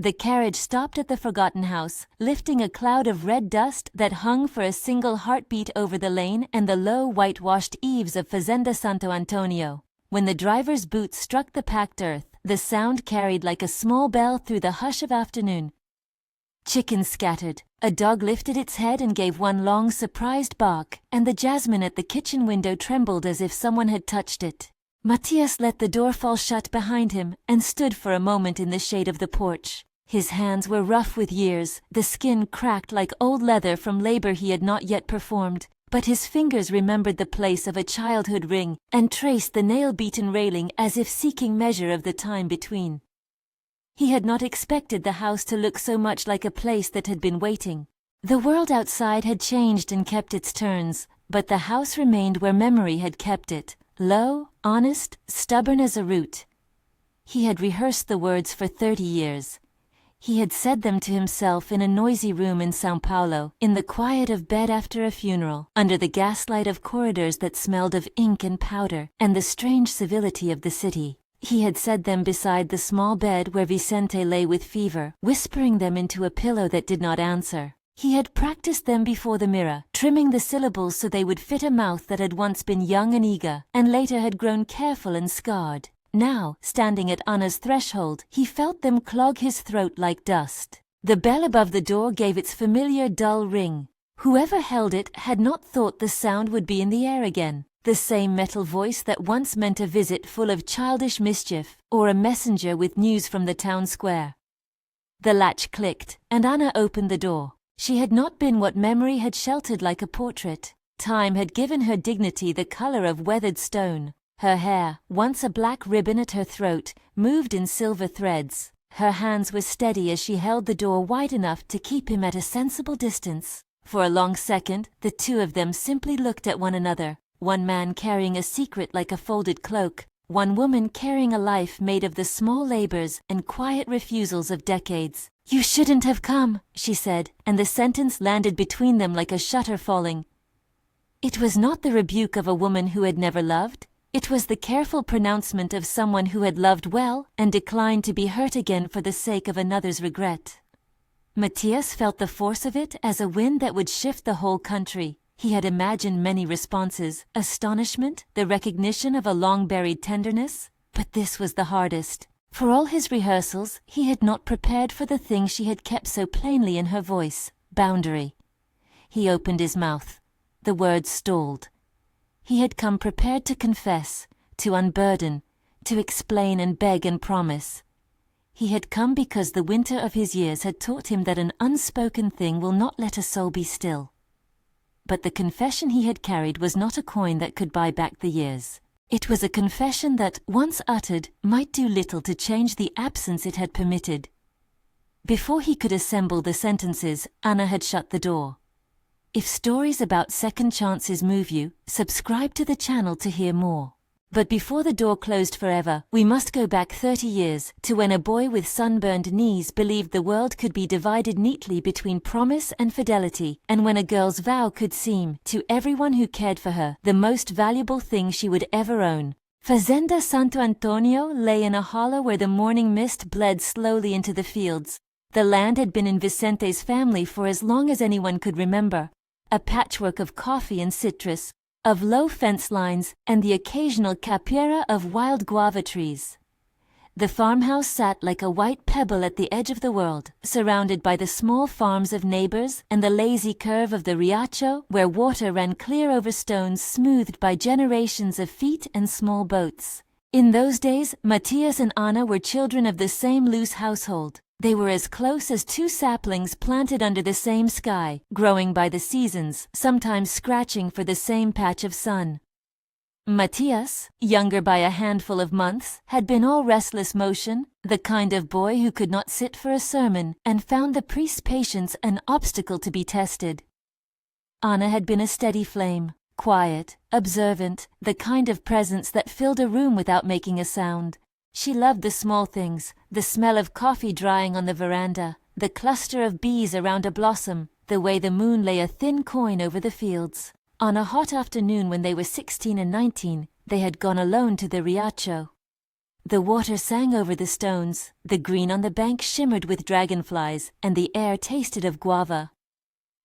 The carriage stopped at the forgotten house, lifting a cloud of red dust that hung for a single heartbeat over the lane and the low whitewashed eaves of Fazenda Santo Antônio. When the driver's boots struck the packed earth, the sound carried like a small bell through the hush of afternoon. Chickens scattered, a dog lifted its head and gave one long surprised bark, and the jasmine at the kitchen window trembled as if someone had touched it. Matias let the door fall shut behind him and stood for a moment in the shade of the porch. His hands were rough with years, the skin cracked like old leather from labor he had not yet performed, but his fingers remembered the place of a childhood ring and traced the nail-beaten railing as if seeking measure of the time between. He had not expected the house to look so much like a place that had been waiting. The world outside had changed and kept its turns, but the house remained where memory had kept it, low, honest, stubborn as a root. He had rehearsed the words for 30 years. He had said them to himself in a noisy room in São Paulo, in the quiet of bed after a funeral, under the gaslight of corridors that smelled of ink and powder, and the strange civility of the city. He had said them beside the small bed where Vicente lay with fever, whispering them into a pillow that did not answer. He had practiced them before the mirror, trimming the syllables so they would fit a mouth that had once been young and eager, and later had grown careful and scarred. Now, standing at Anna's threshold, he felt them clog his throat like dust. The bell above the door gave its familiar dull ring. Whoever held it had not thought the sound would be in the air again. The same metal voice that once meant a visit full of childish mischief, or a messenger with news from the town square. The latch clicked, and Anna opened the door. She had not been what memory had sheltered like a portrait. Time had given her dignity the color of weathered stone. Her hair, once a black ribbon at her throat, moved in silver threads. Her hands were steady as she held the door wide enough to keep him at a sensible distance. For a long second, the two of them simply looked at one another. One man carrying a secret like a folded cloak, one woman carrying a life made of the small labors and quiet refusals of decades. "You shouldn't have come," she said, and the sentence landed between them like a shutter falling. It was not the rebuke of a woman who had never loved. It was the careful pronouncement of someone who had loved well and declined to be hurt again for the sake of another's regret. Matias felt the force of it as a wind that would shift the whole country. He had imagined many responses, astonishment, the recognition of a long-buried tenderness, but this was the hardest. For all his rehearsals, he had not prepared for the thing she had kept so plainly in her voice, boundary. He opened his mouth. The words stalled. He had come prepared to confess, to unburden, to explain and beg and promise. He had come because the winter of his years had taught him that an unspoken thing will not let a soul be still. But the confession he had carried was not a coin that could buy back the years. It was a confession that, once uttered, might do little to change the absence it had permitted. Before he could assemble the sentences, Anna had shut the door. If stories about second chances move you, subscribe to the channel to hear more. But before the door closed forever, we must go back 30 years, to when a boy with sunburned knees believed the world could be divided neatly between promise and fidelity, and when a girl's vow could seem, to everyone who cared for her, the most valuable thing she would ever own. Fazenda Santo Antônio lay in a hollow where the morning mist bled slowly into the fields. The land had been in Vicente's family for as long as anyone could remember. A patchwork of coffee and citrus, of low fence lines, and the occasional capiera of wild guava trees. The farmhouse sat like a white pebble at the edge of the world, surrounded by the small farms of neighbors and the lazy curve of the riacho, where water ran clear over stones smoothed by generations of feet and small boats. In those days, Matias and Anna were children of the same loose household. They were as close as two saplings planted under the same sky, growing by the seasons, sometimes scratching for the same patch of sun. Matias, younger by a handful of months, had been all restless motion, the kind of boy who could not sit for a sermon, and found the priest's patience an obstacle to be tested. Anna had been a steady flame, quiet, observant, the kind of presence that filled a room without making a sound. She loved the small things, the smell of coffee drying on the veranda, the cluster of bees around a blossom, the way the moon lay a thin coin over the fields. On a hot afternoon when they were 16 and 19, they had gone alone to the riacho. The water sang over the stones, the green on the bank shimmered with dragonflies, and the air tasted of guava.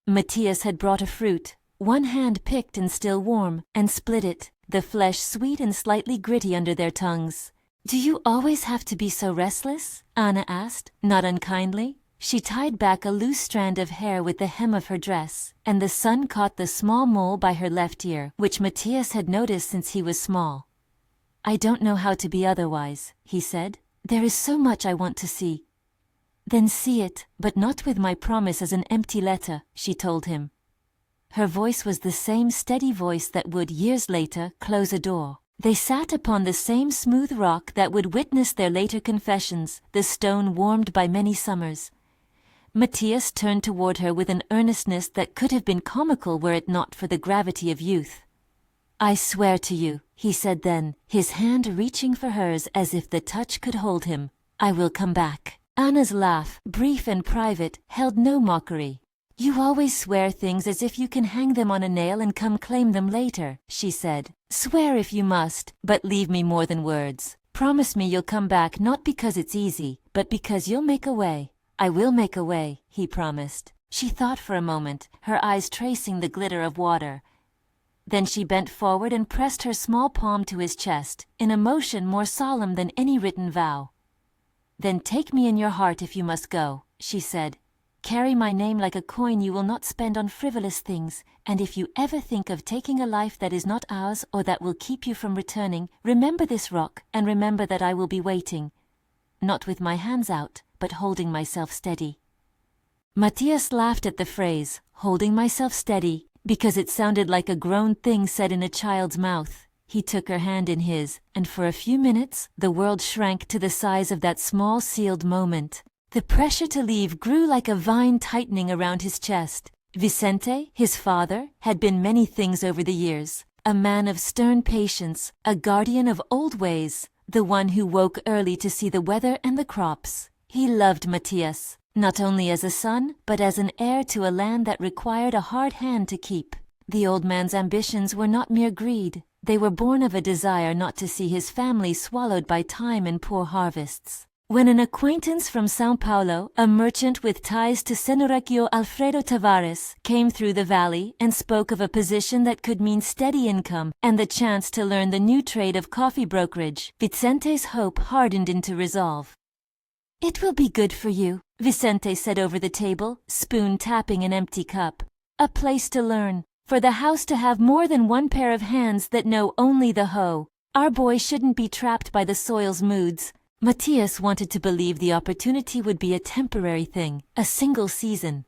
Matias had brought a fruit, one hand picked and still warm, and split it, the flesh sweet and slightly gritty under their tongues. "Do you always have to be so restless?" Anna asked, not unkindly. She tied back a loose strand of hair with the hem of her dress, and the sun caught the small mole by her left ear, which Matias had noticed since he was small. "I don't know how to be otherwise," he said. "There is so much I want to see." "Then see it, but not with my promise as an empty letter," she told him. Her voice was the same steady voice that would, years later, close a door. They sat upon the same smooth rock that would witness their later confessions, the stone warmed by many summers. Matias turned toward her with an earnestness that could have been comical were it not for the gravity of youth. "I swear to you," he said then, his hand reaching for hers as if the touch could hold him, "I will come back." Anna's laugh, brief and private, held no mockery. "You always swear things as if you can hang them on a nail and come claim them later," she said. "Swear if you must, but leave me more than words. Promise me you'll come back not because it's easy, but because you'll make a way." "I will make a way," he promised. She thought for a moment, her eyes tracing the glitter of water. Then she bent forward and pressed her small palm to his chest, in a motion more solemn than any written vow. "Then take me in your heart if you must go," she said. "Carry my name like a coin you will not spend on frivolous things, and if you ever think of taking a life that is not ours or that will keep you from returning, remember this rock, and remember that I will be waiting. Not with my hands out, but holding myself steady." Matias laughed at the phrase, "holding myself steady," because it sounded like a grown thing said in a child's mouth. He took her hand in his, and for a few minutes, the world shrank to the size of that small sealed moment. The pressure to leave grew like a vine tightening around his chest. Vicente, his father, had been many things over the years. A man of stern patience, a guardian of old ways, the one who woke early to see the weather and the crops. He loved Matias, not only as a son, but as an heir to a land that required a hard hand to keep. The old man's ambitions were not mere greed. They were born of a desire not to see his family swallowed by time and poor harvests. When an acquaintance from São Paulo, a merchant with ties to Senorecchio Alfredo Tavares, came through the valley and spoke of a position that could mean steady income and the chance to learn the new trade of coffee brokerage, Vicente's hope hardened into resolve. "It will be good for you," Vicente said over the table, spoon tapping an empty cup. "A place to learn, for the house to have more than one pair of hands that know only the hoe. Our boy shouldn't be trapped by the soil's moods." Matias wanted to believe the opportunity would be a temporary thing, a single season.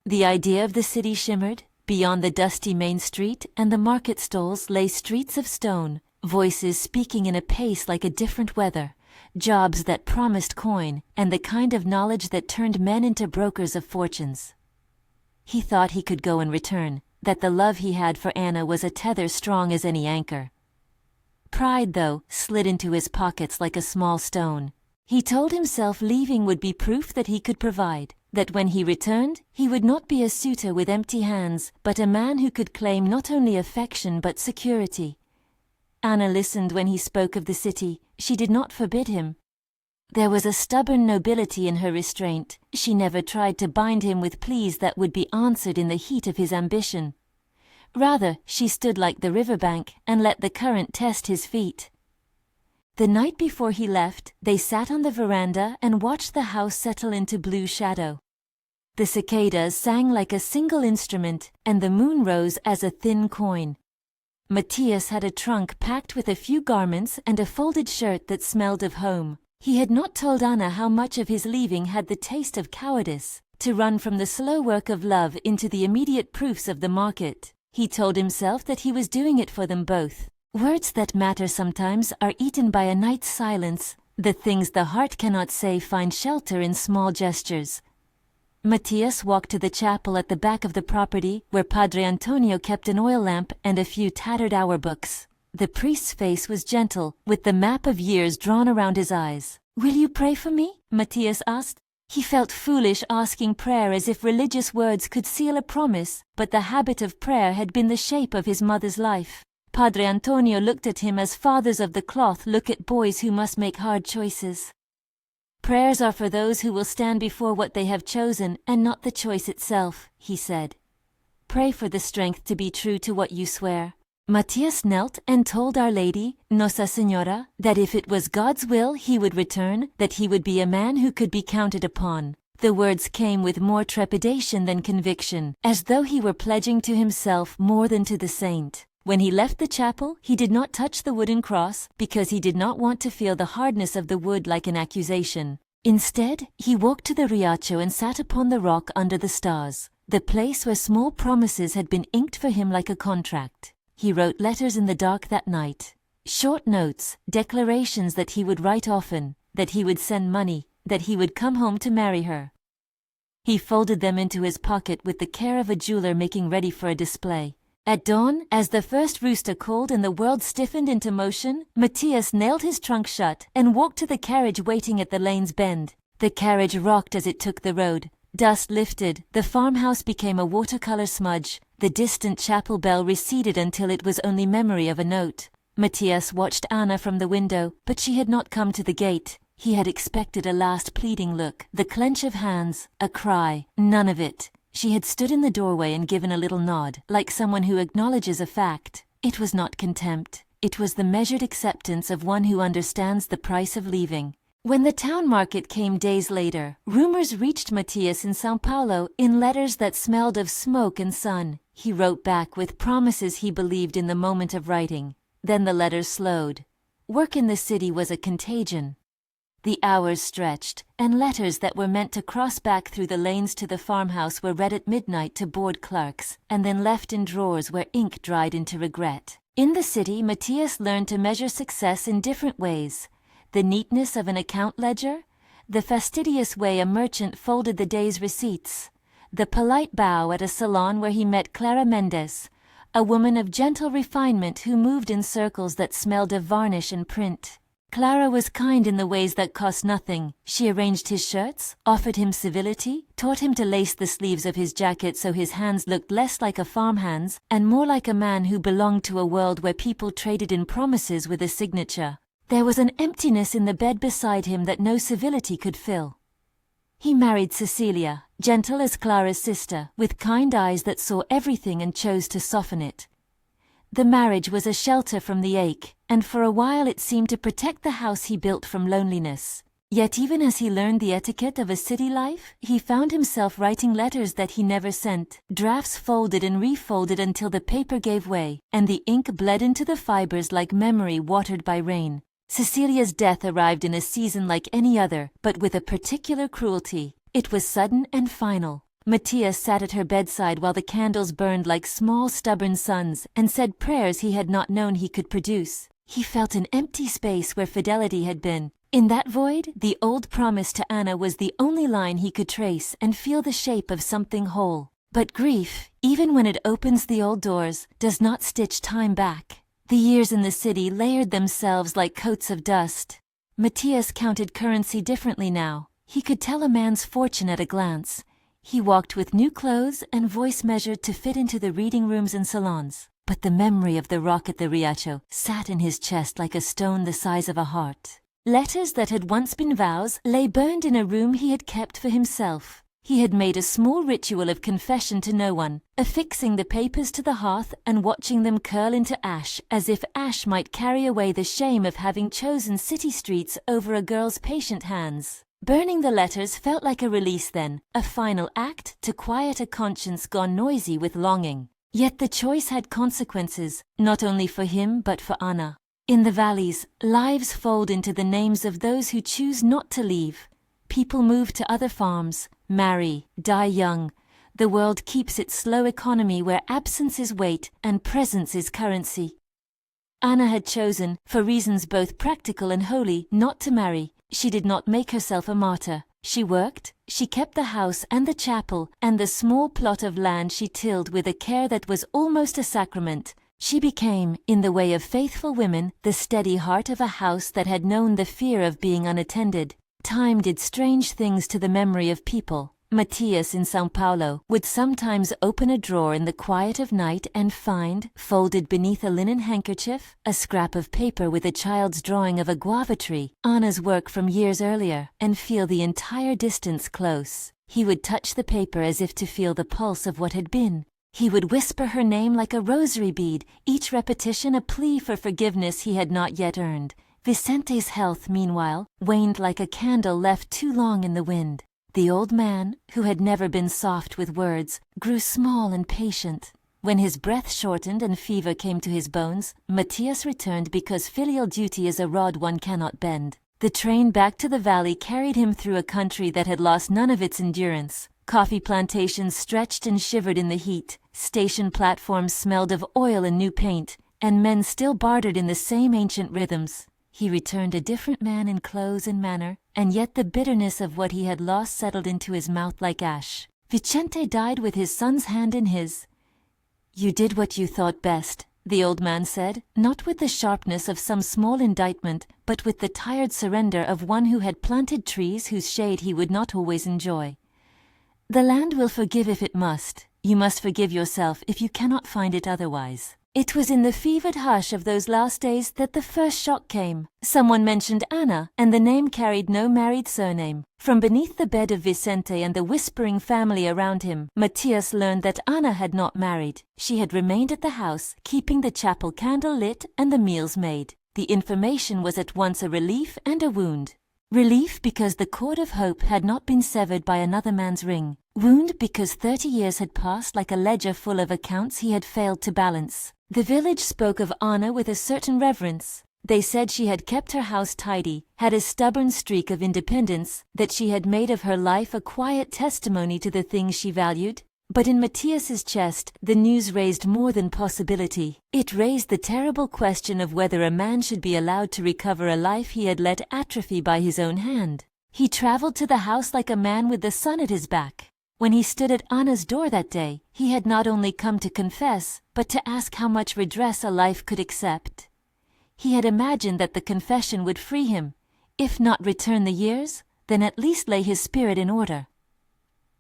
The idea of the city shimmered. Beyond the dusty main street and the market stalls lay streets of stone, voices speaking in a pace like a different weather, jobs that promised coin, and the kind of knowledge that turned men into brokers of fortunes. He thought he could go and return, that the love he had for Anna was a tether strong as any anchor. Pride, though, slid into his pockets like a small stone. He told himself leaving would be proof that he could provide, that when he returned, he would not be a suitor with empty hands, but a man who could claim not only affection but security. Anna listened when he spoke of the city. She did not forbid him. There was a stubborn nobility in her restraint. She never tried to bind him with pleas that would be answered in the heat of his ambition. Rather, she stood like the riverbank and let the current test his feet. The night before he left, they sat on the veranda and watched the house settle into blue shadow. The cicadas sang like a single instrument, and the moon rose as a thin coin. Matias had a trunk packed with a few garments and a folded shirt that smelled of home. He had not told Anna how much of his leaving had the taste of cowardice, to run from the slow work of love into the immediate proofs of the market. He told himself that he was doing it for them both. Words that matter sometimes are eaten by a night's silence. The things the heart cannot say find shelter in small gestures. Matias walked to the chapel at the back of the property, where Padre Antonio kept an oil lamp and a few tattered hour books. The priest's face was gentle, with the map of years drawn around his eyes. "Will you pray for me?" Matias asked. He felt foolish asking prayer as if religious words could seal a promise, but the habit of prayer had been the shape of his mother's life. Padre Antonio looked at him as fathers of the cloth look at boys who must make hard choices. Prayers are for those who will stand before what they have chosen and not the choice itself, he said. Pray for the strength to be true to what you swear. Matias knelt and told Our Lady, Nossa Señora, that if it was God's will he would return, that he would be a man who could be counted upon. The words came with more trepidation than conviction, as though he were pledging to himself more than to the saint. When he left the chapel, he did not touch the wooden cross, because he did not want to feel the hardness of the wood like an accusation. Instead, he walked to the Riacho and sat upon the rock under the stars, the place where small promises had been inked for him like a contract. He wrote letters in the dark that night. Short notes, declarations that he would write often, that he would send money, that he would come home to marry her. He folded them into his pocket with the care of a jeweler making ready for a display. At dawn, as the first rooster called and the world stiffened into motion, Matias nailed his trunk shut and walked to the carriage waiting at the lane's bend. The carriage rocked as it took the road. Dust lifted, the farmhouse became a watercolor smudge, the distant chapel bell receded until it was only memory of a note. Matias watched Anna from the window, but she had not come to the gate. He had expected a last pleading look, the clench of hands, a cry, none of it. She had stood in the doorway and given a little nod, like someone who acknowledges a fact. It was not contempt. It was the measured acceptance of one who understands the price of leaving. When the town market came days later, rumors reached Matias in São Paulo in letters that smelled of smoke and sun. He wrote back with promises he believed in the moment of writing. Then the letters slowed. Work in the city was a contagion. The hours stretched, and letters that were meant to cross back through the lanes to the farmhouse were read at midnight to bored clerks, and then left in drawers where ink dried into regret. In the city, Matias learned to measure success in different ways. The neatness of an account ledger, the fastidious way a merchant folded the day's receipts, the polite bow at a salon where he met Clara Mendes, a woman of gentle refinement who moved in circles that smelled of varnish and print. Clara was kind in the ways that cost nothing. She arranged his shirts, offered him civility, taught him to lace the sleeves of his jacket so his hands looked less like a farmhand's and more like a man who belonged to a world where people traded in promises with a signature. There was an emptiness in the bed beside him that no civility could fill. He married Cecilia, gentle as Clara's sister, with kind eyes that saw everything and chose to soften it. The marriage was a shelter from the ache, and for a while it seemed to protect the house he built from loneliness. Yet even as he learned the etiquette of a city life, he found himself writing letters that he never sent, drafts folded and refolded until the paper gave way, and the ink bled into the fibers like memory watered by rain. Cecilia's death arrived in a season like any other, but with a particular cruelty. It was sudden and final. Matias sat at her bedside while the candles burned like small stubborn suns, and said prayers he had not known he could produce. He felt an empty space where fidelity had been. In that void, the old promise to Anna was the only line he could trace and feel the shape of something whole. But grief, even when it opens the old doors, does not stitch time back. The years in the city layered themselves like coats of dust. Matias counted currency differently now. He could tell a man's fortune at a glance. He walked with new clothes and voice measured to fit into the reading rooms and salons. But the memory of the rock at the Riacho sat in his chest like a stone the size of a heart. Letters that had once been vows lay burned in a room he had kept for himself. He had made a small ritual of confession to no one, affixing the papers to the hearth and watching them curl into ash, as if ash might carry away the shame of having chosen city streets over a girl's patient hands. Burning the letters felt like a release then, a final act to quiet a conscience gone noisy with longing. Yet the choice had consequences, not only for him but for Anna. In the valleys, lives fold into the names of those who choose not to leave. People move to other farms, marry, die young. The world keeps its slow economy where absence is weight and presence is currency. Anna had chosen, for reasons both practical and holy, not to marry. She did not make herself a martyr. She worked, she kept the house and the chapel, and the small plot of land she tilled with a care that was almost a sacrament. She became, in the way of faithful women, the steady heart of a house that had known the fear of being unattended. Time did strange things to the memory of people. Matias in São Paulo would sometimes open a drawer in the quiet of night and find, folded beneath a linen handkerchief, a scrap of paper with a child's drawing of a guava tree, Anna's work from years earlier, and feel the entire distance close. He would touch the paper as if to feel the pulse of what had been. He would whisper her name like a rosary bead, each repetition a plea for forgiveness he had not yet earned. Vicente's health, meanwhile, waned like a candle left too long in the wind. The old man, who had never been soft with words, grew small and patient. When his breath shortened and fever came to his bones, Matias returned because filial duty is a rod one cannot bend. The train back to the valley carried him through a country that had lost none of its endurance. Coffee plantations stretched and shivered in the heat, station platforms smelled of oil and new paint, and men still bartered in the same ancient rhythms. He returned a different man in clothes and manner, and yet the bitterness of what he had lost settled into his mouth like ash. Vicente died with his son's hand in his. "You did what you thought best," the old man said, not with the sharpness of some small indictment, but with the tired surrender of one who had planted trees whose shade he would not always enjoy. "The land will forgive if it must. You must forgive yourself if you cannot find it otherwise." It was in the fevered hush of those last days that the first shock came. Someone mentioned Anna, and the name carried no married surname. From beneath the bed of Vicente and the whispering family around him, Matias learned that Anna had not married. She had remained at the house, keeping the chapel candle lit and the meals made. The information was at once a relief and a wound. Relief because the cord of hope had not been severed by another man's ring. Wound because 30 years had passed like a ledger full of accounts he had failed to balance. The village spoke of Anna with a certain reverence. They said she had kept her house tidy, had a stubborn streak of independence, that she had made of her life a quiet testimony to the things she valued. But in Matias's chest, the news raised more than possibility. It raised the terrible question of whether a man should be allowed to recover a life he had let atrophy by his own hand. He traveled to the house like a man with the sun at his back. When he stood at Anna's door that day, he had not only come to confess, but to ask how much redress a life could accept. He had imagined that the confession would free him, if not return the years, then at least lay his spirit in order.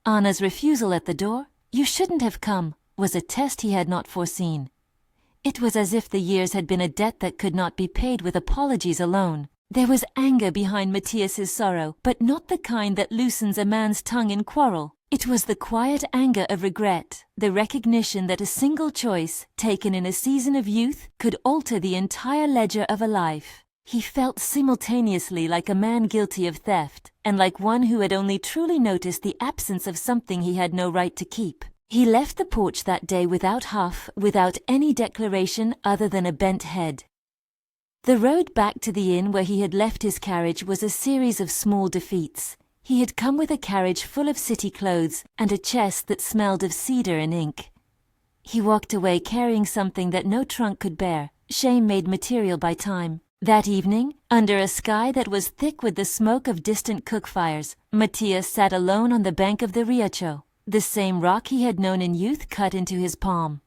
Anna's refusal at the door, "You shouldn't have come," was a test he had not foreseen. It was as if the years had been a debt that could not be paid with apologies alone. There was anger behind Matias's sorrow, but not the kind that loosens a man's tongue in quarrel. It was the quiet anger of regret, the recognition that a single choice, taken in a season of youth, could alter the entire ledger of a life. He felt simultaneously like a man guilty of theft, and like one who had only truly noticed the absence of something he had no right to keep. He left the porch that day without huff, without any declaration other than a bent head. The road back to the inn where he had left his carriage was a series of small defeats. He had come with a carriage full of city clothes, and a chest that smelled of cedar and ink. He walked away carrying something that no trunk could bear, shame made material by time. That evening, under a sky that was thick with the smoke of distant cook fires, Matias sat alone on the bank of the Riacho. The same rock he had known in youth cut into his palm.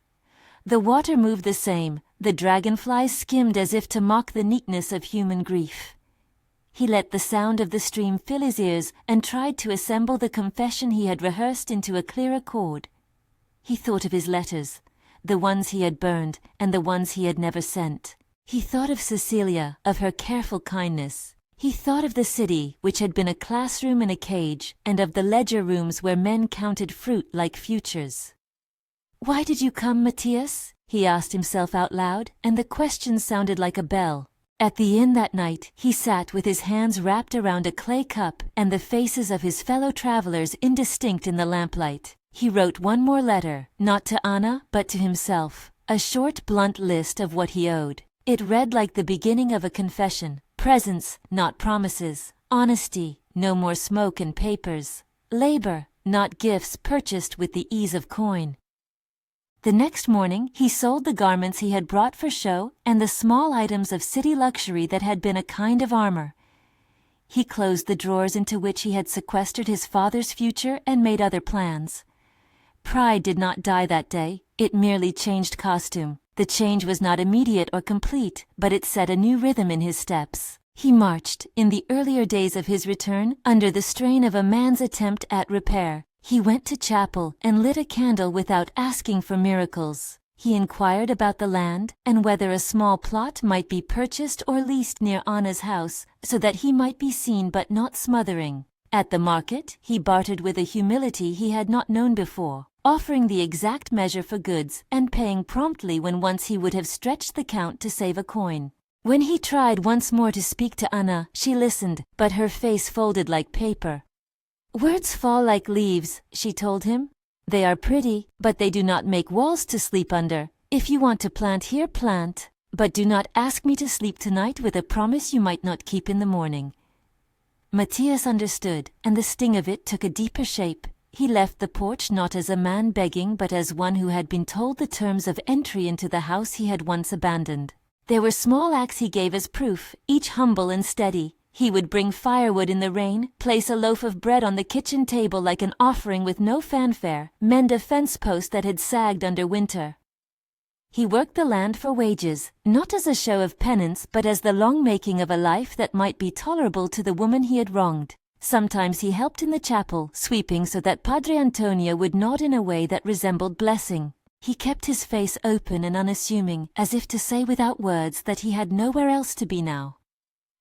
The water moved the same, the dragonflies skimmed as if to mock the neatness of human grief. He let the sound of the stream fill his ears and tried to assemble the confession he had rehearsed into a clearer chord. He thought of his letters, the ones he had burned and the ones he had never sent. He thought of Cecilia, of her careful kindness. He thought of the city, which had been a classroom in a cage, and of the ledger rooms where men counted fruit like futures. "Why did you come, Matias?" he asked himself out loud, and the question sounded like a bell. At the inn that night, he sat with his hands wrapped around a clay cup and the faces of his fellow travelers indistinct in the lamplight. He wrote one more letter, not to Anna, but to himself, a short, blunt list of what he owed. It read like the beginning of a confession: presents, not promises; honesty, no more smoke and papers; labor, not gifts purchased with the ease of coin. The next morning, he sold the garments he had brought for show and the small items of city luxury that had been a kind of armor. He closed the drawers into which he had sequestered his father's future and made other plans. Pride did not die that day, it merely changed costume. The change was not immediate or complete, but it set a new rhythm in his steps. He marched, in the earlier days of his return, under the strain of a man's attempt at repair. He went to chapel and lit a candle without asking for miracles. He inquired about the land and whether a small plot might be purchased or leased near Anna's house so that he might be seen but not smothering. At the market, he bartered with a humility he had not known before, offering the exact measure for goods and paying promptly when once he would have stretched the count to save a coin. When he tried once more to speak to Anna, she listened, but her face folded like paper. "Words fall like leaves," she told him. "They are pretty, but they do not make walls to sleep under. If you want to plant here, plant, but do not ask me to sleep tonight with a promise you might not keep in the morning." Matias understood, and the sting of it took a deeper shape. He left the porch not as a man begging but as one who had been told the terms of entry into the house he had once abandoned. There were small acts he gave as proof, each humble and steady. He would bring firewood in the rain, place a loaf of bread on the kitchen table like an offering with no fanfare, mend a fence post that had sagged under winter. He worked the land for wages, not as a show of penance but as the long making of a life that might be tolerable to the woman he had wronged. Sometimes he helped in the chapel, sweeping so that Padre Antonio would nod in a way that resembled blessing. He kept his face open and unassuming, as if to say without words that he had nowhere else to be now.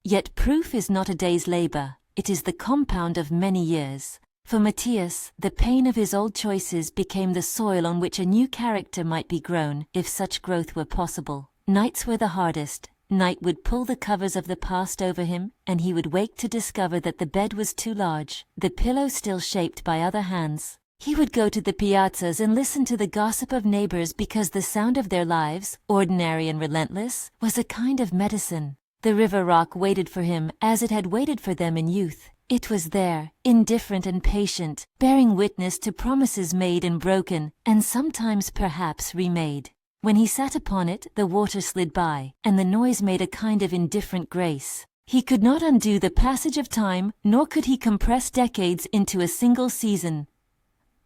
Yet proof is not a day's labor, it is the compound of many years. For Matias, the pain of his old choices became the soil on which a new character might be grown, if such growth were possible. Nights were the hardest. Night would pull the covers of the past over him, and he would wake to discover that the bed was too large, the pillow still shaped by other hands. He would go to the piazzas and listen to the gossip of neighbors because the sound of their lives, ordinary and relentless, was a kind of medicine. The river rock waited for him as it had waited for them in youth. It was there, indifferent and patient, bearing witness to promises made and broken, and sometimes perhaps remade. When he sat upon it, the water slid by, and the noise made a kind of indifferent grace. He could not undo the passage of time, nor could he compress decades into a single season.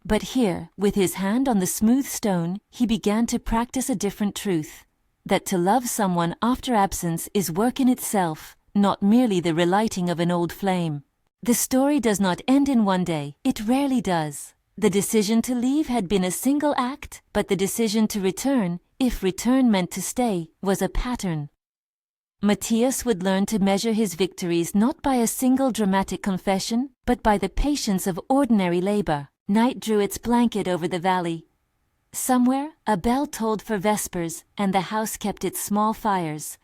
But here, with his hand on the smooth stone, he began to practice a different truth. That to love someone after absence is work in itself, not merely the relighting of an old flame. The story does not end in one day, it rarely does. The decision to leave had been a single act, but the decision to return, if return meant to stay, was a pattern. Matias would learn to measure his victories not by a single dramatic confession, but by the patience of ordinary labor. Night drew its blanket over the valley. Somewhere, a bell tolled for vespers, and the house kept its small fires.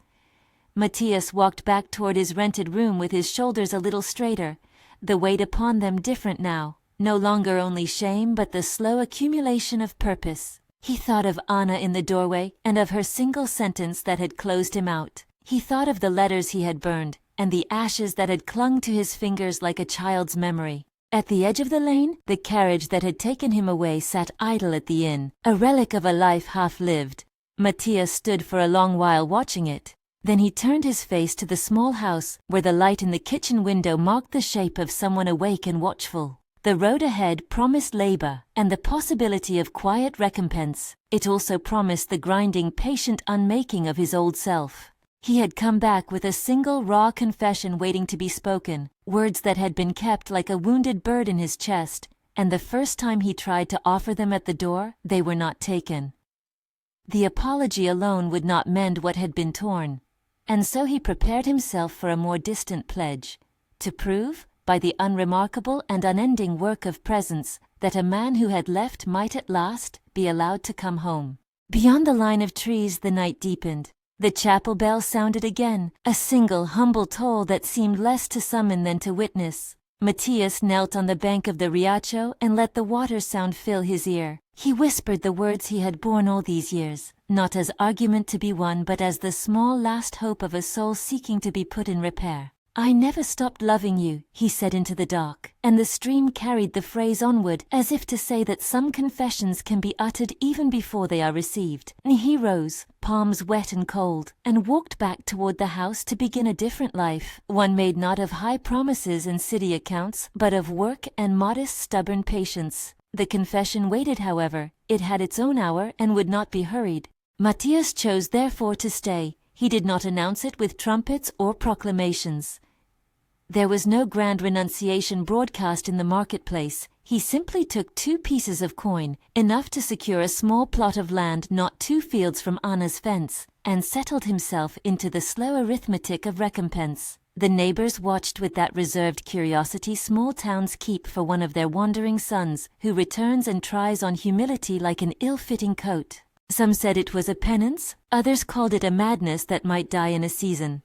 Matias walked back toward his rented room with his shoulders a little straighter, the weight upon them different now. No longer only shame but the slow accumulation of purpose. He thought of Anna in the doorway and of her single sentence that had closed him out. He thought of the letters he had burned and the ashes that had clung to his fingers like a child's memory. At the edge of the lane, the carriage that had taken him away sat idle at the inn, a relic of a life half-lived. Matias stood for a long while watching it. Then he turned his face to the small house, where the light in the kitchen window marked the shape of someone awake and watchful. The road ahead promised labor, and the possibility of quiet recompense. It also promised the grinding, patient unmaking of his old self. He had come back with a single raw confession waiting to be spoken, words that had been kept like a wounded bird in his chest, and the first time he tried to offer them at the door, they were not taken. The apology alone would not mend what had been torn, and so he prepared himself for a more distant pledge, to prove, by the unremarkable and unending work of presence, that a man who had left might at last be allowed to come home. Beyond the line of trees the night deepened. The chapel bell sounded again, a single humble toll that seemed less to summon than to witness. Matias knelt on the bank of the riacho and let the water sound fill his ear. He whispered the words he had borne all these years, not as argument to be won but as the small last hope of a soul seeking to be put in repair. "I never stopped loving you," he said into the dark, and the stream carried the phrase onward, as if to say that some confessions can be uttered even before they are received. He rose, palms wet and cold, and walked back toward the house to begin a different life, one made not of high promises and city accounts, but of work and modest stubborn patience. The confession waited, however. It had its own hour and would not be hurried. Matias chose therefore to stay. He did not announce it with trumpets or proclamations. There was no grand renunciation broadcast in the marketplace. He simply took 2 pieces of coin, enough to secure a small plot of land not 2 fields from Anna's fence, and settled himself into the slow arithmetic of recompense. The neighbors watched with that reserved curiosity small towns keep for one of their wandering sons, who returns and tries on humility like an ill-fitting coat. Some said it was a penance, others called it a madness that might die in a season.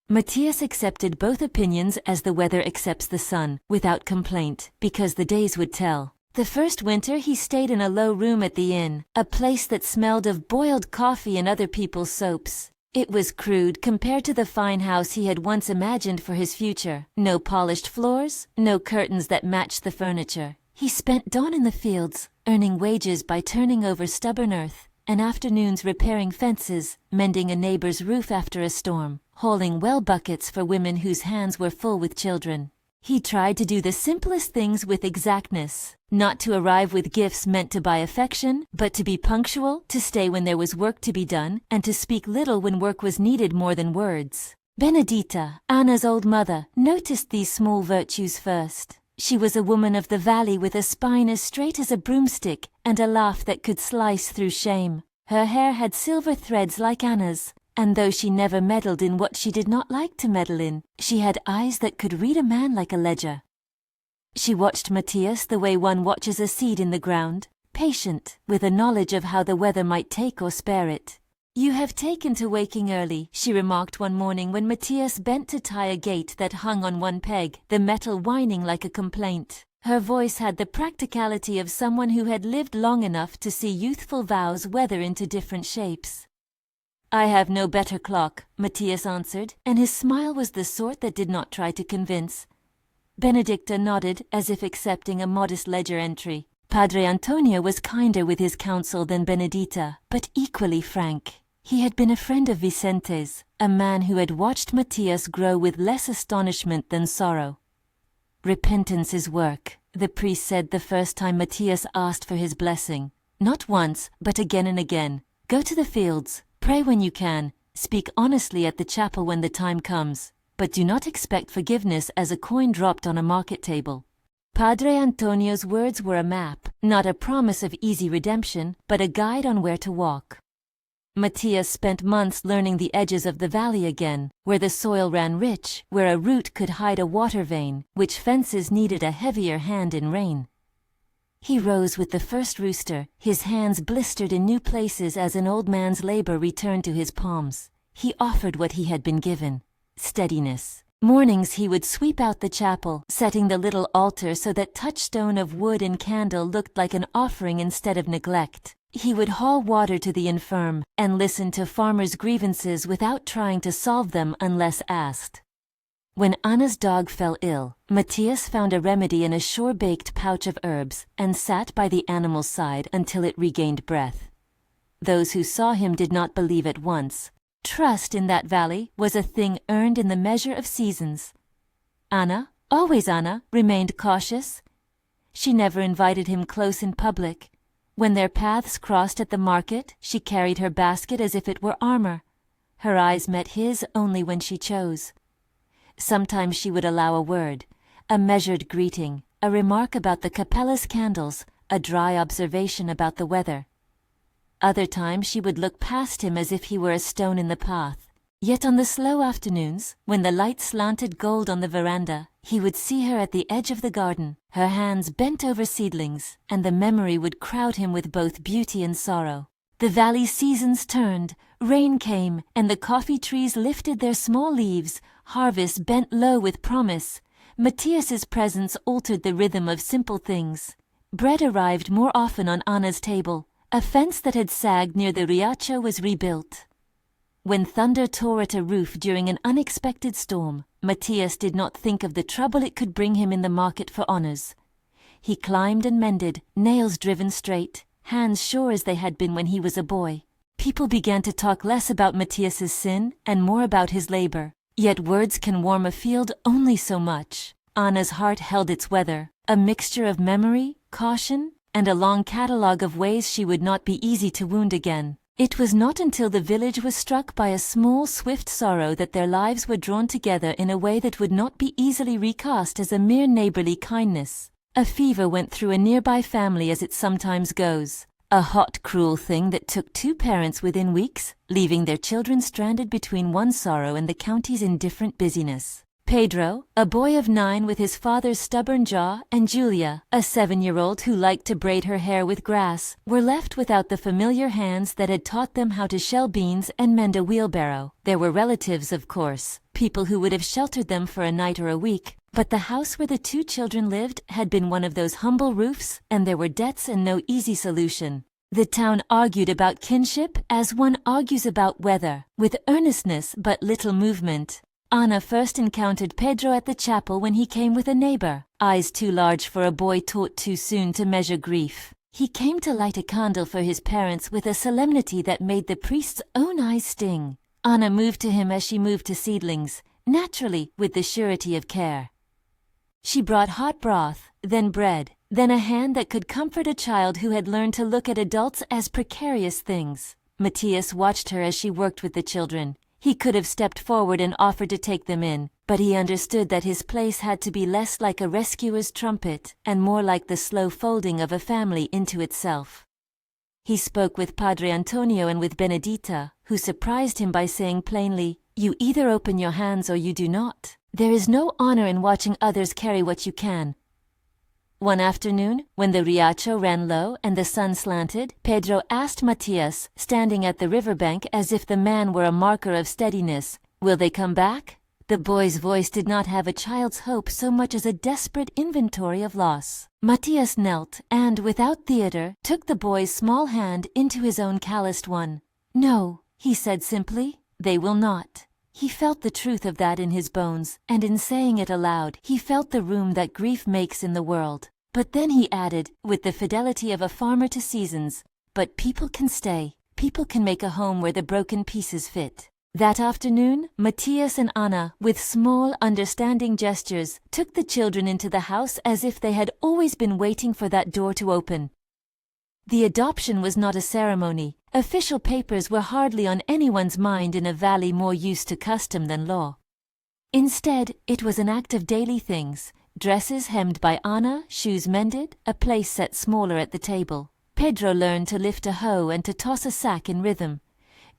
Matias accepted both opinions as the weather accepts the sun, without complaint, because the days would tell. The first winter he stayed in a low room at the inn, a place that smelled of boiled coffee and other people's soaps. It was crude compared to the fine house he had once imagined for his future. No polished floors, no curtains that matched the furniture. He spent dawn in the fields, earning wages by turning over stubborn earth, and afternoons repairing fences, mending a neighbor's roof after a storm, hauling well buckets for women whose hands were full with children. He tried to do the simplest things with exactness, not to arrive with gifts meant to buy affection, but to be punctual, to stay when there was work to be done, and to speak little when work was needed more than words. Benedita, Anna's old mother, noticed these small virtues first. She was a woman of the valley with a spine as straight as a broomstick and a laugh that could slice through shame. Her hair had silver threads like Anna's, and though she never meddled in what she did not like to meddle in, she had eyes that could read a man like a ledger. She watched Matias the way one watches a seed in the ground, patient, with a knowledge of how the weather might take or spare it. "You have taken to waking early," she remarked one morning when Matias bent to tie a gate that hung on one peg, the metal whining like a complaint. Her voice had the practicality of someone who had lived long enough to see youthful vows weather into different shapes. "I have no better clock," Matias answered, and his smile was the sort that did not try to convince. Benedicta nodded, as if accepting a modest ledger entry. Padre Antonio was kinder with his counsel than Benedita, but equally frank. He had been a friend of Vicente's, a man who had watched Matias grow with less astonishment than sorrow. "Repentance is work," the priest said the first time Matias asked for his blessing. "Not once, but again and again. Go to the fields, pray when you can, speak honestly at the chapel when the time comes, but do not expect forgiveness as a coin dropped on a market table." Padre Antonio's words were a map, not a promise of easy redemption, but a guide on where to walk. Matias spent months learning the edges of the valley again, where the soil ran rich, where a root could hide a water vein, which fences needed a heavier hand in rain. He rose with the first rooster, his hands blistered in new places as an old man's labor returned to his palms. He offered what he had been given: steadiness. Mornings he would sweep out the chapel, setting the little altar so that touchstone of wood and candle looked like an offering instead of neglect. He would haul water to the infirm, and listen to farmers' grievances without trying to solve them unless asked. When Anna's dog fell ill, Matias found a remedy in a shore-baked pouch of herbs, and sat by the animal's side until it regained breath. Those who saw him did not believe at once. Trust in that valley was a thing earned in the measure of seasons. Anna, always Anna, remained cautious. She never invited him close in public. When their paths crossed at the market, she carried her basket as if it were armor. Her eyes met his only when she chose. Sometimes she would allow a word, a measured greeting, a remark about the capella's candles, a dry observation about the weather. Other times she would look past him as if he were a stone in the path. Yet on the slow afternoons, when the light slanted gold on the veranda, he would see her at the edge of the garden, her hands bent over seedlings, and the memory would crowd him with both beauty and sorrow. The valley's seasons turned, rain came, and the coffee trees lifted their small leaves, harvest bent low with promise. Matias's presence altered the rhythm of simple things. Bread arrived more often on Anna's table. A fence that had sagged near the riacho was rebuilt. When thunder tore at a roof during an unexpected storm, Matias did not think of the trouble it could bring him in the market for honors. He climbed and mended, nails driven straight, hands sure as they had been when he was a boy. People began to talk less about Matias's sin and more about his labor. Yet words can warm a field only so much. Anna's heart held its weather, a mixture of memory, caution, and a long catalogue of ways she would not be easy to wound again. It was not until the village was struck by a small, swift sorrow that their lives were drawn together in a way that would not be easily recast as a mere neighborly kindness. A fever went through a nearby family as it sometimes goes. A hot, cruel thing that took 2 parents within weeks, leaving their children stranded between one sorrow and the county's indifferent busyness. Pedro, a boy of 9 with his father's stubborn jaw, and Julia, a 7-year-old who liked to braid her hair with grass, were left without the familiar hands that had taught them how to shell beans and mend a wheelbarrow. There were relatives, of course, people who would have sheltered them for a night or a week, but the house where the 2 children lived had been one of those humble roofs, and there were debts and no easy solution. The town argued about kinship as one argues about weather, with earnestness but little movement. Ana first encountered Pedro at the chapel when he came with a neighbor, eyes too large for a boy taught too soon to measure grief. He came to light a candle for his parents with a solemnity that made the priest's own eyes sting. Ana moved to him as she moved to seedlings, naturally, with the surety of care. She brought hot broth, then bread, then a hand that could comfort a child who had learned to look at adults as precarious things. Matias watched her as she worked with the children. He could have stepped forward and offered to take them in, but he understood that his place had to be less like a rescuer's trumpet and more like the slow folding of a family into itself. He spoke with Padre Antonio and with Benedita, who surprised him by saying plainly, "You either open your hands or you do not. There is no honor in watching others carry what you can." One afternoon, when the riacho ran low and the sun slanted, Pedro asked Matias, standing at the riverbank as if the man were a marker of steadiness, "Will they come back?" The boy's voice did not have a child's hope so much as a desperate inventory of loss. Matias knelt and, without theater, took the boy's small hand into his own calloused one. "No," he said simply, "they will not." He felt the truth of that in his bones, and in saying it aloud, he felt the room that grief makes in the world. But then he added, with the fidelity of a farmer to seasons, "But people can stay. People can make a home where the broken pieces fit." That afternoon, Matias and Ana, with small, understanding gestures, took the children into the house as if they had always been waiting for that door to open. The adoption was not a ceremony. Official papers were hardly on anyone's mind in a valley more used to custom than law. Instead, it was an act of daily things. Dresses hemmed by Ana, shoes mended, a place set smaller at the table. Pedro learned to lift a hoe and to toss a sack in rhythm.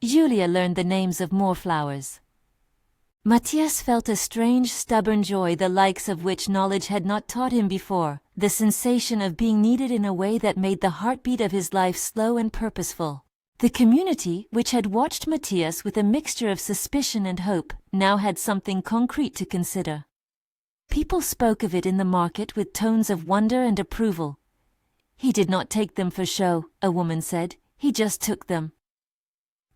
Julia learned the names of more flowers. Matias felt a strange, stubborn joy the likes of which knowledge had not taught him before, the sensation of being needed in a way that made the heartbeat of his life slow and purposeful. The community, which had watched Matias with a mixture of suspicion and hope, now had something concrete to consider. People spoke of it in the market with tones of wonder and approval. "He did not take them for show," a woman said. "He just took them."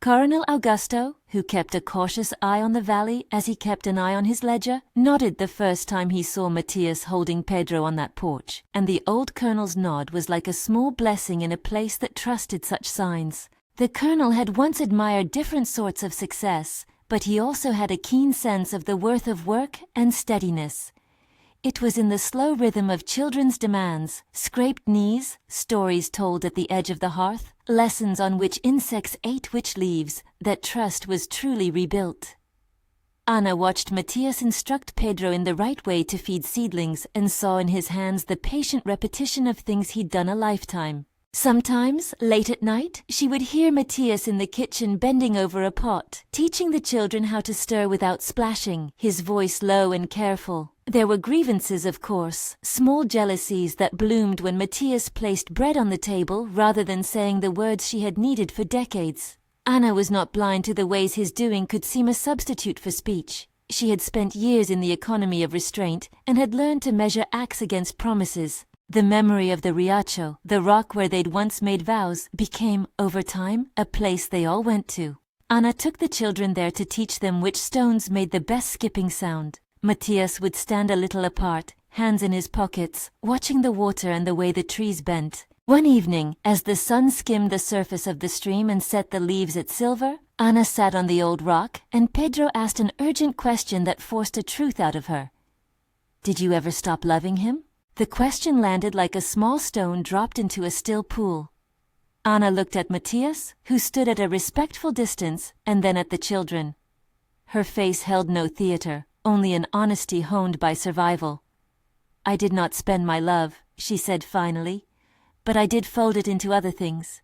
Coronel Augusto, who kept a cautious eye on the valley as he kept an eye on his ledger, nodded the first time he saw Matias holding Pedro on that porch, and the old colonel's nod was like a small blessing in a place that trusted such signs. The colonel had once admired different sorts of success, but he also had a keen sense of the worth of work and steadiness. It was in the slow rhythm of children's demands, scraped knees, stories told at the edge of the hearth, lessons on which insects ate which leaves, that trust was truly rebuilt. Ana watched Matias instruct Pedro in the right way to feed seedlings and saw in his hands the patient repetition of things he'd done a lifetime. Sometimes, late at night, she would hear Matias in the kitchen bending over a pot, teaching the children how to stir without splashing, his voice low and careful. There were grievances, of course, small jealousies that bloomed when Matias placed bread on the table rather than saying the words she had needed for decades. Ana was not blind to the ways his doing could seem a substitute for speech. She had spent years in the economy of restraint and had learned to measure acts against promises. The memory of the riacho, the rock where they'd once made vows, became, over time, a place they all went to. Ana took the children there to teach them which stones made the best skipping sound. Matias would stand a little apart, hands in his pockets, watching the water and the way the trees bent. One evening, as the sun skimmed the surface of the stream and set the leaves at silver, Ana sat on the old rock, and Pedro asked an urgent question that forced a truth out of her. "Did you ever stop loving him?" The question landed like a small stone dropped into a still pool. Ana looked at Matias, who stood at a respectful distance, and then at the children. Her face held no theater, only an honesty honed by survival. "I did not spend my love," she said finally, "but I did fold it into other things."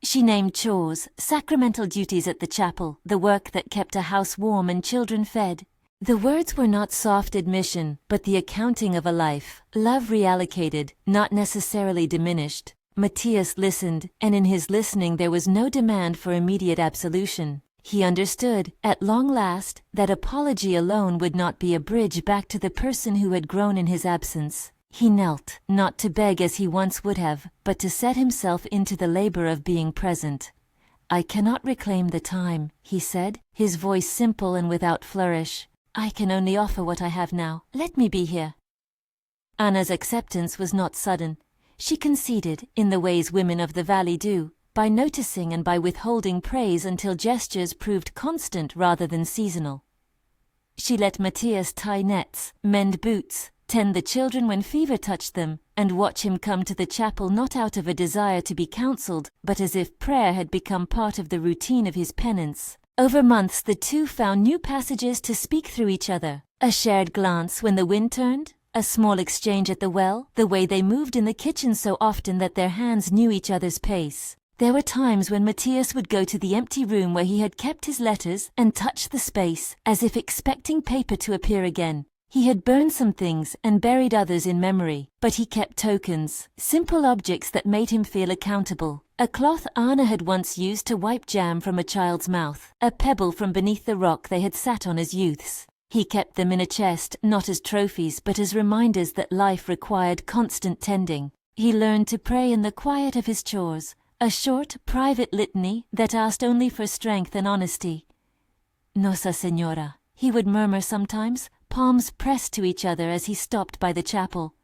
She named chores, sacramental duties at the chapel, the work that kept a house warm and children fed. The words were not soft admission, but the accounting of a life, love reallocated, not necessarily diminished. Matias listened, and in his listening there was no demand for immediate absolution. He understood, at long last, that apology alone would not be a bridge back to the person who had grown in his absence. He knelt, not to beg as he once would have, but to set himself into the labor of being present. "I cannot reclaim the time," he said, his voice simple and without flourish. "I can only offer what I have now. Let me be here." Anna's acceptance was not sudden. She conceded, in the ways women of the valley do, by noticing and by withholding praise until gestures proved constant rather than seasonal. She let Matias tie nets, mend boots, tend the children when fever touched them, and watch him come to the chapel not out of a desire to be counseled, but as if prayer had become part of the routine of his penance. Over months the two found new passages to speak through each other. A shared glance when the wind turned, a small exchange at the well, the way they moved in the kitchen so often that their hands knew each other's pace. There were times when Matias would go to the empty room where he had kept his letters and touch the space, as if expecting paper to appear again. He had burned some things and buried others in memory, but he kept tokens, simple objects that made him feel accountable. A cloth Anna had once used to wipe jam from a child's mouth, a pebble from beneath the rock they had sat on as youths. He kept them in a chest, not as trophies but as reminders that life required constant tending. He learned to pray in the quiet of his chores, a short, private litany that asked only for strength and honesty. "Nossa Senhora," he would murmur sometimes, palms pressed to each other as he stopped by the chapel.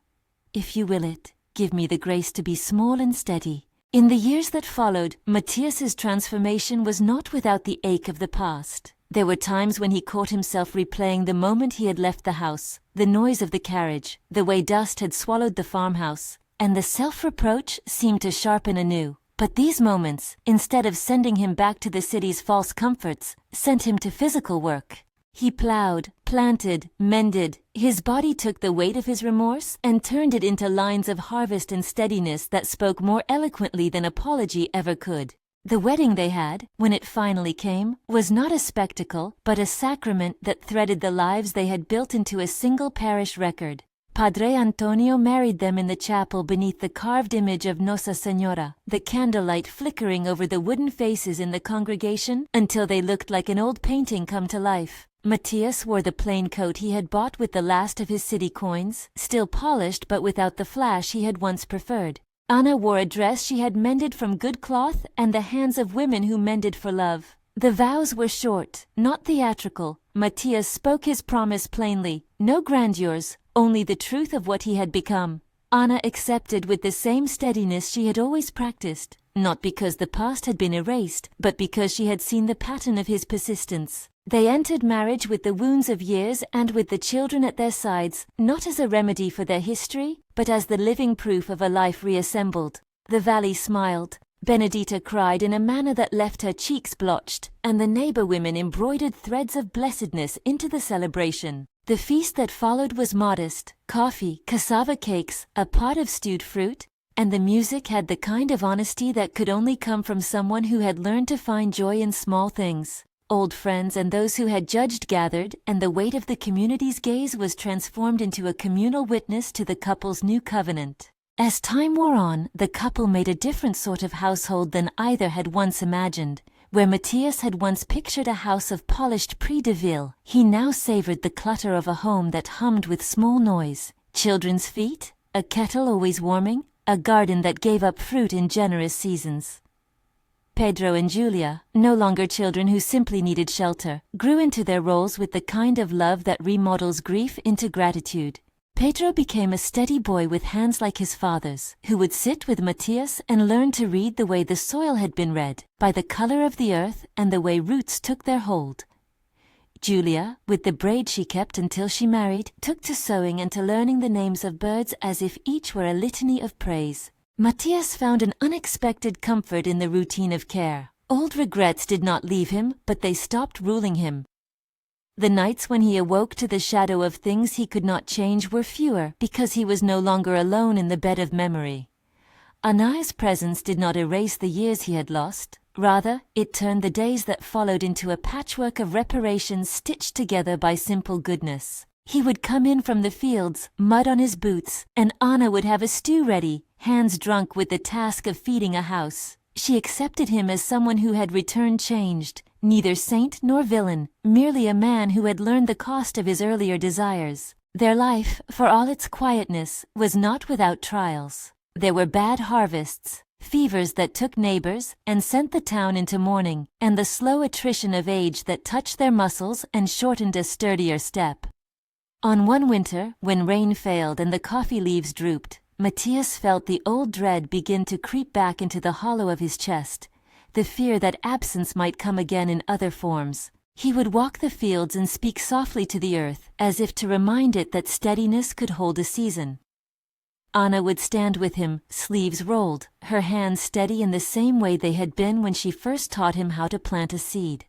"If you will it, give me the grace to be small and steady." In the years that followed, Matias's transformation was not without the ache of the past. There were times when he caught himself replaying the moment he had left the house, the noise of the carriage, the way dust had swallowed the farmhouse, and the self-reproach seemed to sharpen anew. But these moments, instead of sending him back to the city's false comforts, sent him to physical work. He plowed, planted, mended. His body took the weight of his remorse and turned it into lines of harvest and steadiness that spoke more eloquently than apology ever could. The wedding they had, when it finally came, was not a spectacle, but a sacrament that threaded the lives they had built into a single parish record. Padre Antonio married them in the chapel beneath the carved image of Nossa Senhora, the candlelight flickering over the wooden faces in the congregation until they looked like an old painting come to life. Matias wore the plain coat he had bought with the last of his city coins, still polished but without the flash he had once preferred. Anna wore a dress she had mended from good cloth and the hands of women who mended for love. The vows were short, not theatrical. Matias spoke his promise plainly, no grandeurs, only the truth of what he had become. Anna accepted with the same steadiness she had always practiced, not because the past had been erased, but because she had seen the pattern of his persistence. They entered marriage with the wounds of years and with the children at their sides, not as a remedy for their history, but as the living proof of a life reassembled. The valley smiled. Benedita cried in a manner that left her cheeks blotched, and the neighbor women embroidered threads of blessedness into the celebration. The feast that followed was modest: coffee, cassava cakes, a pot of stewed fruit, and the music had the kind of honesty that could only come from someone who had learned to find joy in small things. Old friends and those who had judged gathered, and the weight of the community's gaze was transformed into a communal witness to the couple's new covenant. As time wore on, the couple made a different sort of household than either had once imagined. Where Matias had once pictured a house of polished prix de ville, he now savored the clutter of a home that hummed with small noise. Children's feet, a kettle always warming, a garden that gave up fruit in generous seasons. Pedro and Julia, no longer children who simply needed shelter, grew into their roles with the kind of love that remodels grief into gratitude. Pedro became a steady boy with hands like his father's, who would sit with Matias and learn to read the way the soil had been read, by the color of the earth and the way roots took their hold. Julia, with the braid she kept until she married, took to sewing and to learning the names of birds as if each were a litany of praise. Matias found an unexpected comfort in the routine of care. Old regrets did not leave him, but they stopped ruling him. The nights when he awoke to the shadow of things he could not change were fewer because he was no longer alone in the bed of memory. Anaya's presence did not erase the years he had lost. Rather, it turned the days that followed into a patchwork of reparations stitched together by simple goodness. He would come in from the fields, mud on his boots, and Anna would have a stew ready, hands drunk with the task of feeding a house. She accepted him as someone who had returned changed, neither saint nor villain, merely a man who had learned the cost of his earlier desires. Their life, for all its quietness, was not without trials. There were bad harvests, fevers that took neighbors and sent the town into mourning, and the slow attrition of age that touched their muscles and shortened a sturdier step. On one winter, when rain failed and the coffee leaves drooped, Matias felt the old dread begin to creep back into the hollow of his chest, the fear that absence might come again in other forms. He would walk the fields and speak softly to the earth, as if to remind it that steadiness could hold a season. Anna would stand with him, sleeves rolled, her hands steady in the same way they had been when she first taught him how to plant a seed.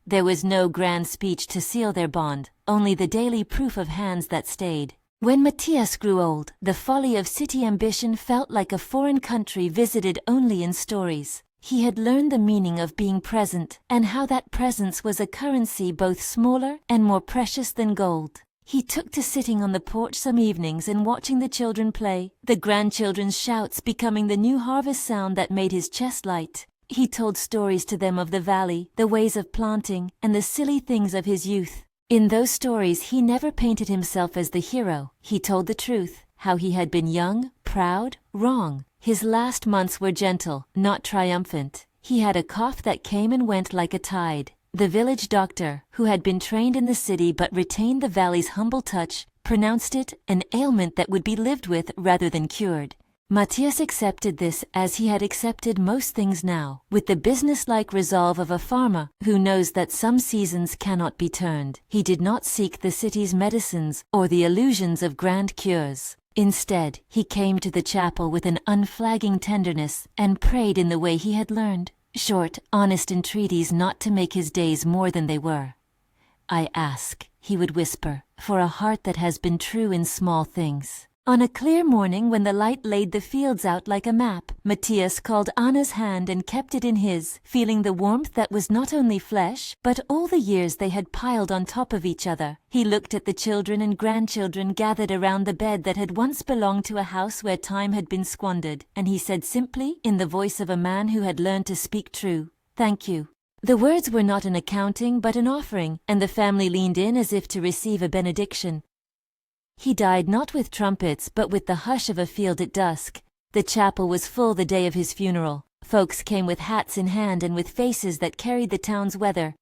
There was no grand speech to seal their bond, only the daily proof of hands that stayed. When Matias grew old, the folly of city ambition felt like a foreign country visited only in stories. He had learned the meaning of being present, and how that presence was a currency both smaller and more precious than gold. He took to sitting on the porch some evenings and watching the children play, the grandchildren's shouts becoming the new harvest sound that made his chest light. He told stories to them of the valley, the ways of planting, and the silly things of his youth. In those stories he never painted himself as the hero. He told the truth, how he had been young, proud, wrong. His last months were gentle, not triumphant. He had a cough that came and went like a tide. The village doctor, who had been trained in the city but retained the valley's humble touch, pronounced it an ailment that would be lived with rather than cured. Matias accepted this as he had accepted most things now, with the businesslike resolve of a farmer who knows that some seasons cannot be turned. He did not seek the city's medicines or the illusions of grand cures. Instead, he came to the chapel with an unflagging tenderness and prayed in the way he had learned. Short, honest entreaties not to make his days more than they were. "I ask," he would whisper, "for a heart that has been true in small things." On a clear morning when the light laid the fields out like a map, Matias called Anna's hand and kept it in his, feeling the warmth that was not only flesh, but all the years they had piled on top of each other. He looked at the children and grandchildren gathered around the bed that had once belonged to a house where time had been squandered, and he said simply, in the voice of a man who had learned to speak true, "Thank you." The words were not an accounting but an offering, and the family leaned in as if to receive a benediction. He died not with trumpets but with the hush of a field at dusk. The chapel was full the day of his funeral. Folks came with hats in hand and with faces that carried the town's weather.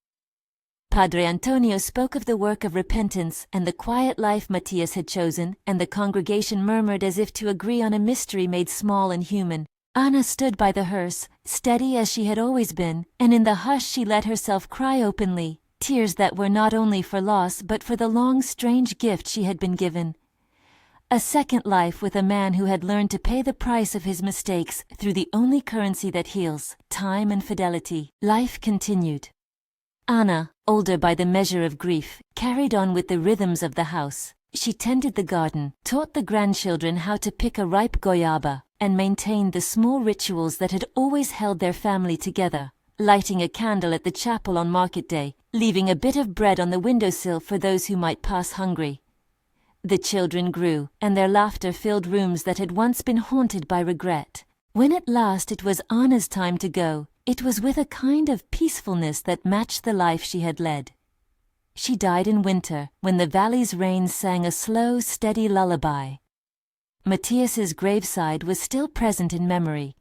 Padre Antonio spoke of the work of repentance and the quiet life Matias had chosen, and the congregation murmured as if to agree on a mystery made small and human. Anna stood by the hearse, steady as she had always been, and in the hush she let herself cry openly. Tears that were not only for loss but for the long strange gift she had been given. A second life with a man who had learned to pay the price of his mistakes through the only currency that heals, time and fidelity. Life continued. Anna, older by the measure of grief, carried on with the rhythms of the house. She tended the garden, taught the grandchildren how to pick a ripe goyaba, and maintained the small rituals that had always held their family together, lighting a candle at the chapel on market day, leaving a bit of bread on the windowsill for those who might pass hungry. The children grew, and their laughter filled rooms that had once been haunted by regret. When at last it was Anna's time to go, it was with a kind of peacefulness that matched the life she had led. She died in winter, when the valley's rains sang a slow, steady lullaby. Matias's graveside was still present in memory.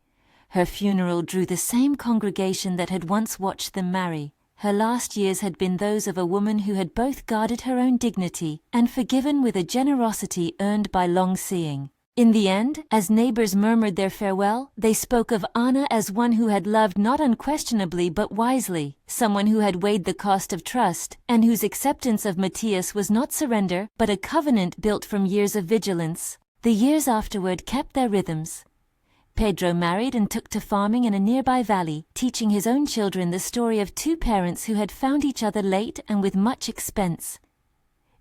Her funeral drew the same congregation that had once watched them marry. Her last years had been those of a woman who had both guarded her own dignity and forgiven with a generosity earned by long seeing. In the end, as neighbors murmured their farewell, they spoke of Anna as one who had loved not unquestionably but wisely, someone who had weighed the cost of trust, and whose acceptance of Matias was not surrender but a covenant built from years of vigilance. The years afterward kept their rhythms. Pedro married and took to farming in a nearby valley, teaching his own children the story of two parents who had found each other late and with much expense.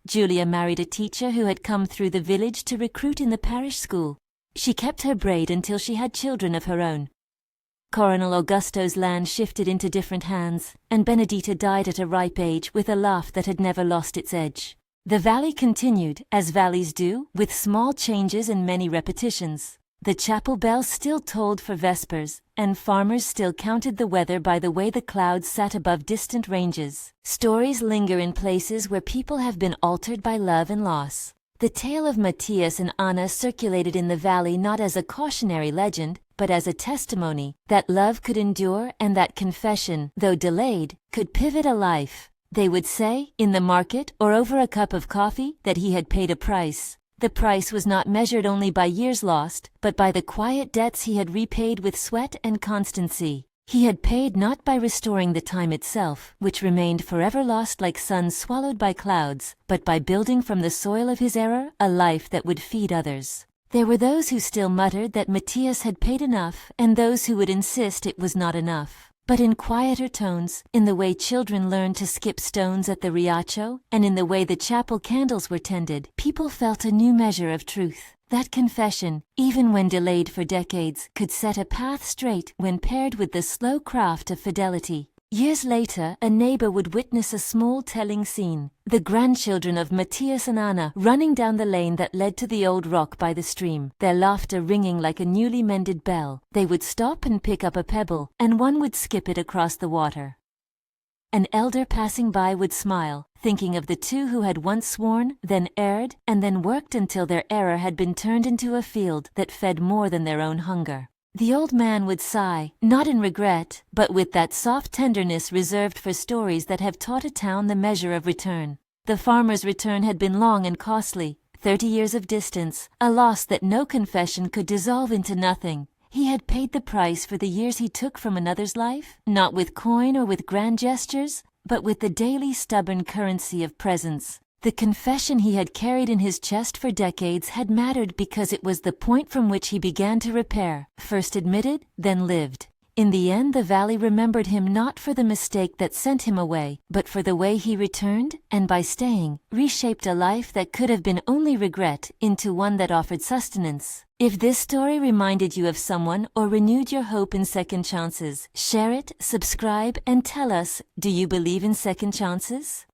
Julia married a teacher who had come through the village to recruit in the parish school. She kept her braid until she had children of her own. Coronel Augusto's land shifted into different hands, and Benedita died at a ripe age with a laugh that had never lost its edge. The valley continued, as valleys do, with small changes and many repetitions. The chapel bells still tolled for vespers, and farmers still counted the weather by the way the clouds sat above distant ranges. Stories linger in places where people have been altered by love and loss. The tale of Matias and Anna circulated in the valley not as a cautionary legend, but as a testimony that love could endure and that confession, though delayed, could pivot a life. They would say, in the market or over a cup of coffee, that he had paid a price. The price was not measured only by years lost, but by the quiet debts he had repaid with sweat and constancy. He had paid not by restoring the time itself, which remained forever lost like suns swallowed by clouds, but by building from the soil of his error a life that would feed others. There were those who still muttered that Matias had paid enough, and those who would insist it was not enough. But in quieter tones, in the way children learned to skip stones at the Riacho, and in the way the chapel candles were tended, people felt a new measure of truth. That confession, even when delayed for decades, could set a path straight when paired with the slow craft of fidelity. Years later, a neighbor would witness a small telling scene. The grandchildren of Matias and Anna running down the lane that led to the old rock by the stream, their laughter ringing like a newly mended bell. They would stop and pick up a pebble, and one would skip it across the water. An elder passing by would smile, thinking of the two who had once sworn, then erred, and then worked until their error had been turned into a field that fed more than their own hunger. The old man would sigh, not in regret, but with that soft tenderness reserved for stories that have taught a town the measure of return. The farmer's return had been long and costly, 30 years of distance, a loss that no confession could dissolve into nothing. He had paid the price for the years he took from another's life, not with coin or with grand gestures, but with the daily stubborn currency of presence. The confession he had carried in his chest for decades had mattered because it was the point from which he began to repair, first admitted, then lived. In the end, the valley remembered him not for the mistake that sent him away, but for the way he returned, and by staying, reshaped a life that could have been only regret into one that offered sustenance. If this story reminded you of someone or renewed your hope in second chances, share it, subscribe, and tell us, do you believe in second chances?